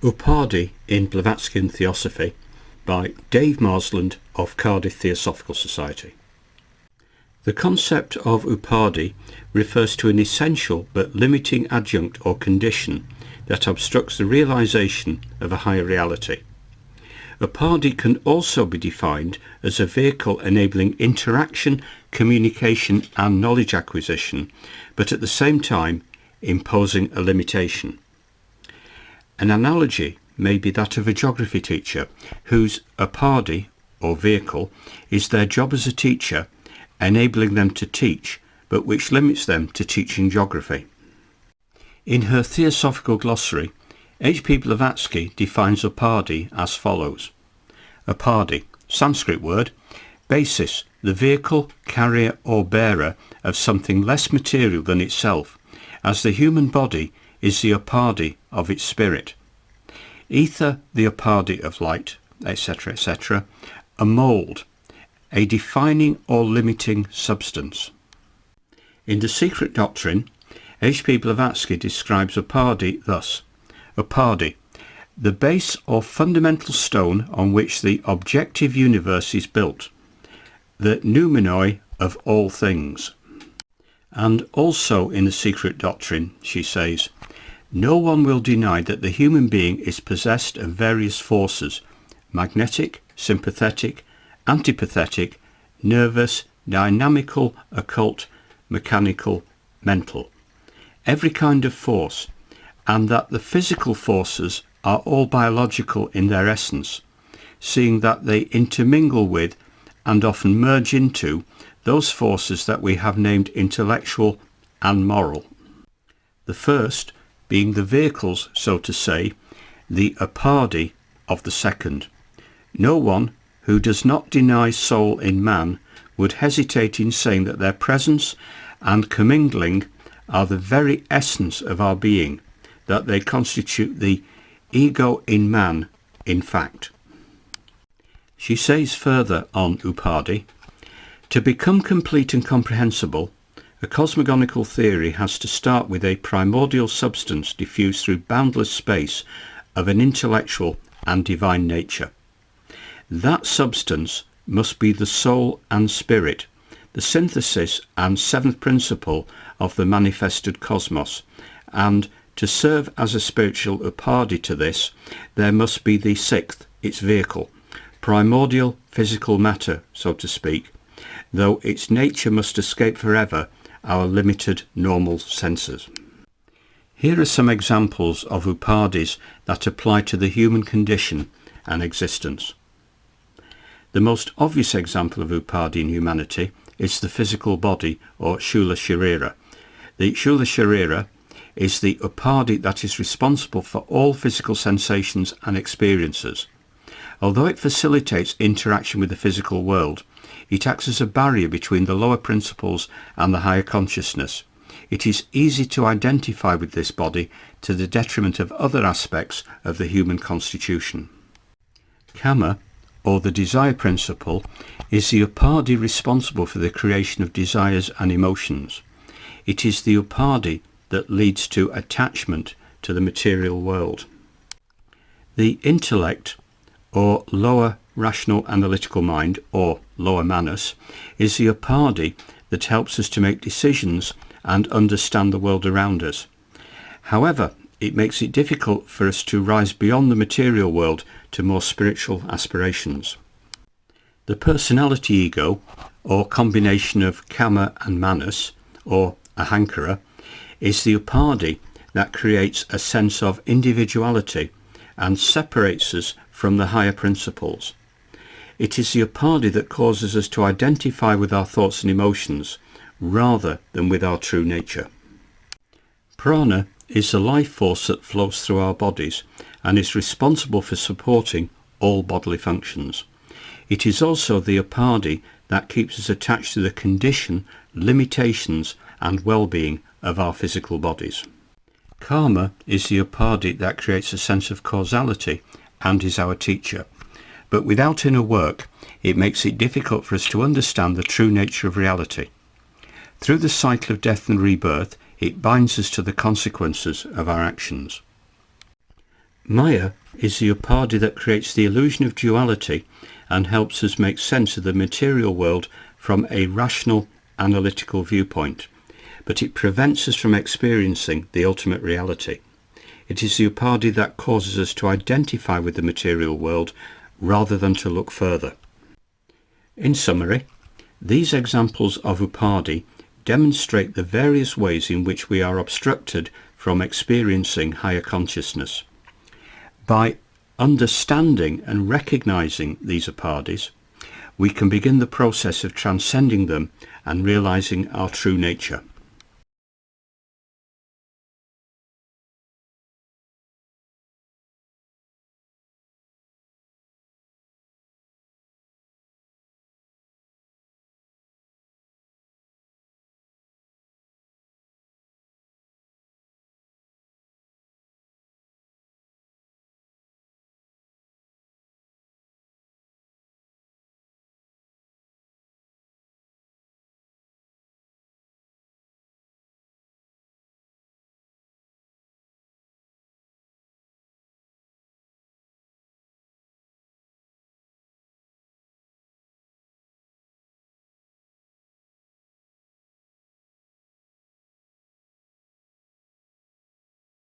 Upadhi in Blavatskyan Theosophy by Dave Marsland of Cardiff Theosophical Society. The concept of Upadhi refers to an essential but limiting adjunct or condition that obstructs the realization of a higher reality. Upadhi can also be defined as a vehicle enabling interaction, communication and knowledge acquisition, but at the same time imposing a limitation. An analogy may be that of a geography teacher whose upadhi, or vehicle, is their job as a teacher, enabling them to teach, but which limits them to teaching geography. In her Theosophical glossary, H.P. Blavatsky defines upadhi as follows. Upadhi, Sanskrit word, basis, the vehicle, carrier or bearer of something less material than itself, as the human body is the upadhi of its spirit. Ether, the upadhi of light, etc., etc. A mould, a defining or limiting substance. In The Secret Doctrine, H.P. Blavatsky describes upadhi thus. Upadhi, the base or fundamental stone on which the objective universe is built, the noumenoi of all things. And also in The Secret Doctrine, she says, no one will deny that the human being is possessed of various forces, magnetic, sympathetic, antipathetic, nervous, dynamical, occult, mechanical, mental, every kind of force, and that the physical forces are all biological in their essence, seeing that they intermingle with and often merge into those forces that we have named intellectual and moral. The first being the vehicles, so to say, the upadhi of the second. No one who does not deny soul in man would hesitate in saying that their presence and commingling are the very essence of our being, that they constitute the ego in man, in fact. She says further on upadhi, to become complete and comprehensible, a cosmogonical theory has to start with a primordial substance diffused through boundless space of an intellectual and divine nature. That substance must be the soul and spirit, the synthesis and seventh principle of the manifested cosmos, and to serve as a spiritual upadhi to this, there must be the sixth, its vehicle, primordial physical matter, so to speak, though its nature must escape forever our limited normal senses. Here are some examples of upadhis that apply to the human condition and existence. The most obvious example of upadhi in humanity is the physical body, or shula sharira. The shula sharira is the upadhi that is responsible for all physical sensations and experiences. Although it facilitates interaction with the physical world, it acts as a barrier between the lower principles and the higher consciousness. It is easy to identify with this body to the detriment of other aspects of the human constitution. Kama, or the desire principle, is the upadhi responsible for the creation of desires and emotions. It is the upadhi that leads to attachment to the material world. The intellect, or lower rational analytical mind, or lower manas, is the upadhi that helps us to make decisions and understand the world around us. However, it makes it difficult for us to rise beyond the material world to more spiritual aspirations. The personality ego, or combination of kama and manas, or ahankara, is the upadhi that creates a sense of individuality and separates us from the higher principles. It is the upadhi that causes us to identify with our thoughts and emotions rather than with our true nature. Prana is the life force that flows through our bodies and is responsible for supporting all bodily functions. It is also the upadhi that keeps us attached to the condition, limitations and well-being of our physical bodies. Karma is the upadhi that creates a sense of causality and is our teacher. But without inner work, it makes it difficult for us to understand the true nature of reality. Through the cycle of death and rebirth, it binds us to the consequences of our actions. Maya is the Upadhi that creates the illusion of duality and helps us make sense of the material world from a rational, analytical viewpoint, but it prevents us from experiencing the ultimate reality. It is the Upadhi that causes us to identify with the material world rather than to look further. In summary, these examples of Upadhi demonstrate the various ways in which we are obstructed from experiencing higher consciousness. By understanding and recognizing these Upadhis, we can begin the process of transcending them and realizing our true nature.